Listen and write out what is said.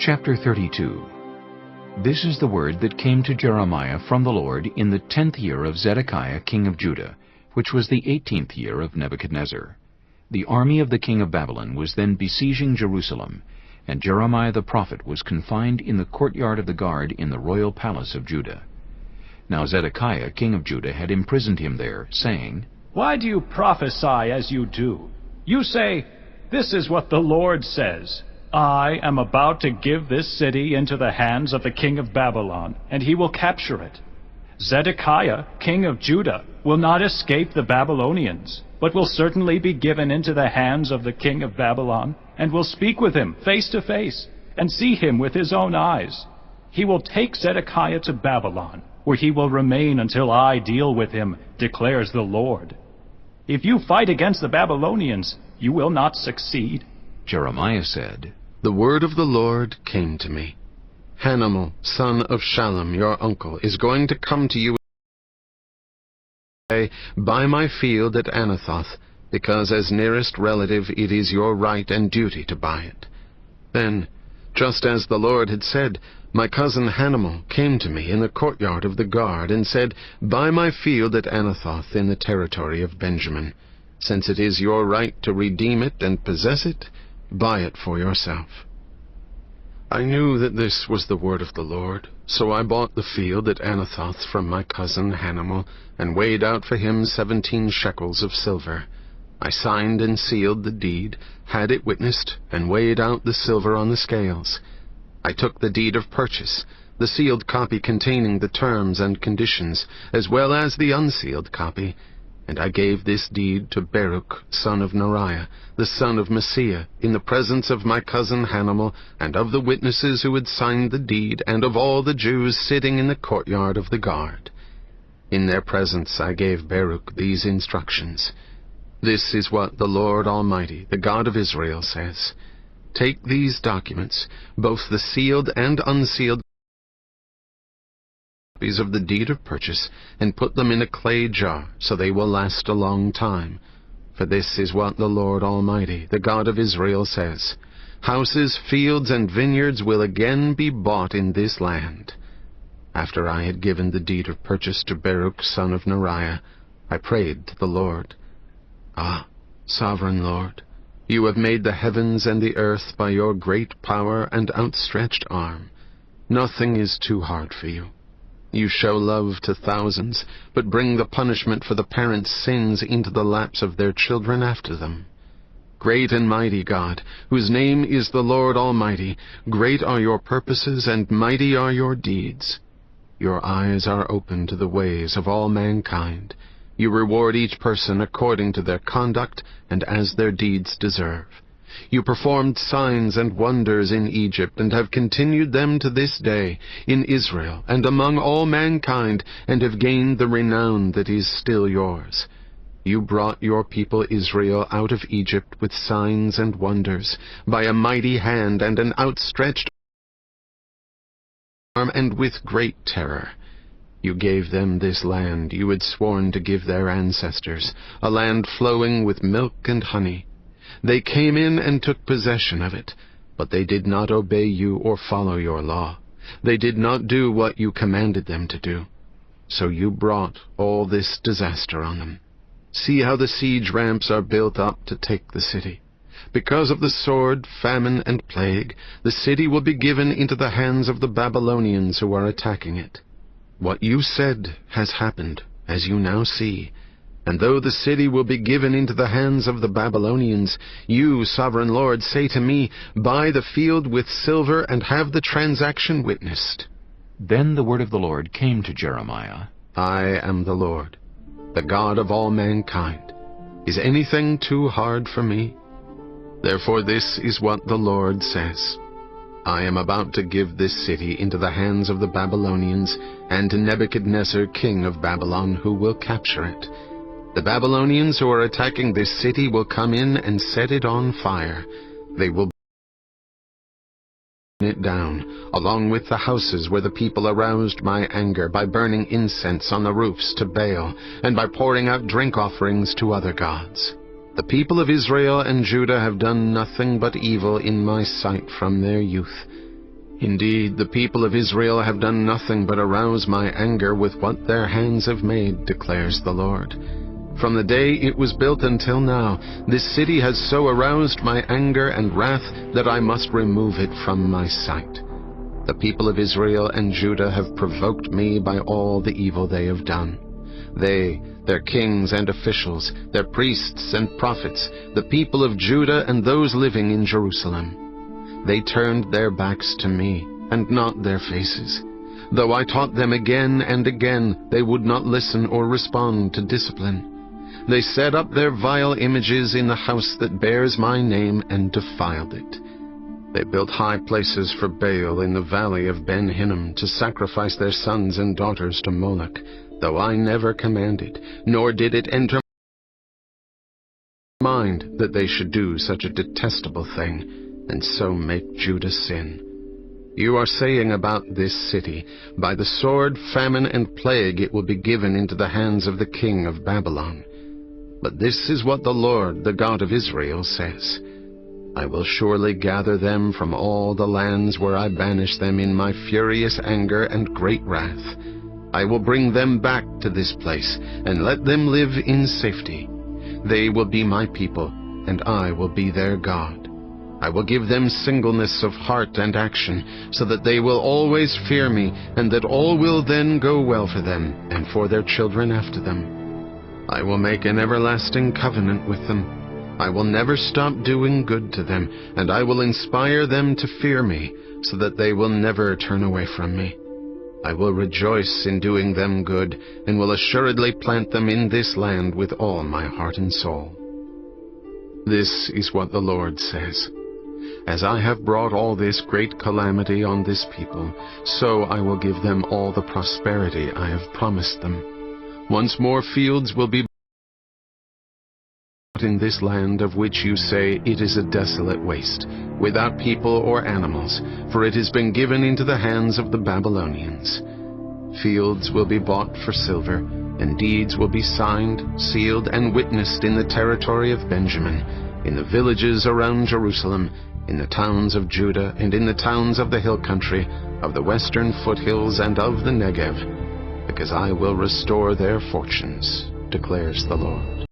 Chapter 32. This is the word that came to Jeremiah from the Lord in the 10th year of Zedekiah king of Judah, which was the 18th year of Nebuchadnezzar. The army of the king of Babylon was then besieging Jerusalem, and Jeremiah the prophet was confined in the courtyard of the guard in the royal palace of Judah. Now Zedekiah king of Judah had imprisoned him there, saying, Why do you prophesy as you do? You say, This is what the Lord says. I am about to give this city into the hands of the king of Babylon, and he will capture it. Zedekiah, king of Judah, will not escape the Babylonians, but will certainly be given into the hands of the king of Babylon, and will speak with him face to face, and see him with his own eyes. He will take Zedekiah to Babylon, where he will remain until I deal with him, declares the Lord. If you fight against the Babylonians, you will not succeed. Jeremiah said, The word of the Lord came to me. Hanamel, son of Shallum, your uncle, is going to come to you and say, Buy my field at Anathoth, because as nearest relative it is your right and duty to buy it. Then, just as the Lord had said, my cousin Hanamel came to me in the courtyard of the guard and said, Buy my field at Anathoth in the territory of Benjamin. Since it is your right to redeem it and possess it, buy it for yourself. I knew that this was the word of the Lord, so I bought the field at Anathoth from my cousin Hanamel, and weighed out for him 17 shekels of silver. I signed and sealed the deed, had it witnessed, and weighed out the silver on the scales. I took the deed of purchase, the sealed copy containing the terms and conditions, as well as the unsealed copy, and I gave this deed to Baruch, son of Neriah, the son of Messiah, in the presence of my cousin Hanamel, and of the witnesses who had signed the deed, and of all the Jews sitting in the courtyard of the guard. In their presence I gave Baruch these instructions. This is what the Lord Almighty, the God of Israel, says. Take these documents, both the sealed and unsealed copies of the deed of purchase, and put them in a clay jar, so they will last a long time. For this is what the Lord Almighty, the God of Israel, says. Houses, fields, and vineyards will again be bought in this land. After I had given the deed of purchase to Baruch, son of Neriah, I prayed to the Lord. Ah, sovereign Lord, you have made the heavens and the earth by your great power and outstretched arm. Nothing is too hard for you. You show love to thousands, but bring the punishment for the parents' sins into the laps of their children after them. Great and mighty God, whose name is the Lord Almighty, great are your purposes and mighty are your deeds. Your eyes are open to the ways of all mankind. You reward each person according to their conduct and as their deeds deserve. You performed signs and wonders in Egypt, and have continued them to this day, in Israel, and among all mankind, and have gained the renown that is still yours. You brought your people Israel out of Egypt with signs and wonders, by a mighty hand and an outstretched arm, and with great terror. You gave them this land you had sworn to give their ancestors, a land flowing with milk and honey. They came in and took possession of it, but they did not obey you or follow your law. They did not do what you commanded them to do. So you brought all this disaster on them. See how the siege ramps are built up to take the city. Because of the sword, famine, and plague, the city will be given into the hands of the Babylonians who are attacking it. What you said has happened, as you now see. And though the city will be given into the hands of the Babylonians, you, sovereign Lord, say to me, Buy the field with silver and have the transaction witnessed. Then the word of the Lord came to Jeremiah. I am the Lord, the God of all mankind. Is anything too hard for me? Therefore this is what the Lord says. I am about to give this city into the hands of the Babylonians and to Nebuchadnezzar, king of Babylon, who will capture it. The Babylonians who are attacking this city will come in and set it on fire. They will burn it down, along with the houses where the people aroused my anger by burning incense on the roofs to Baal, and by pouring out drink offerings to other gods. The people of Israel and Judah have done nothing but evil in my sight from their youth. Indeed, the people of Israel have done nothing but arouse my anger with what their hands have made, declares the Lord. From the day it was built until now, this city has so aroused my anger and wrath that I must remove it from my sight. The people of Israel and Judah have provoked me by all the evil they have done. They, their kings and officials, their priests and prophets, the people of Judah and those living in Jerusalem. They turned their backs to me, and not their faces. Though I taught them again and again, they would not listen or respond to discipline. They set up their vile images in the house that bears my name and defiled it. They built high places for Baal in the valley of Ben Hinnom to sacrifice their sons and daughters to Moloch, though I never commanded, nor did it enter my mind that they should do such a detestable thing, and so make Judah sin. You are saying about this city, by the sword, famine, and plague it will be given into the hands of the king of Babylon. But this is what the Lord, the God of Israel, says. I will surely gather them from all the lands where I banished them in my furious anger and great wrath. I will bring them back to this place, and let them live in safety. They will be my people, and I will be their God. I will give them singleness of heart and action, so that they will always fear me, and that all will then go well for them, and for their children after them. I will make an everlasting covenant with them. I will never stop doing good to them, and I will inspire them to fear me, so that they will never turn away from me. I will rejoice in doing them good, and will assuredly plant them in this land with all my heart and soul. This is what the Lord says. As I have brought all this great calamity on this people, so I will give them all the prosperity I have promised them. Once more fields will be in this land of which you say it is a desolate waste, without people or animals, for it has been given into the hands of the Babylonians. Fields will be bought for silver, and deeds will be signed, sealed, and witnessed in the territory of Benjamin, in the villages around Jerusalem, in the towns of Judah, and in the towns of the hill country, of the western foothills, and of the Negev, because I will restore their fortunes, declares the Lord.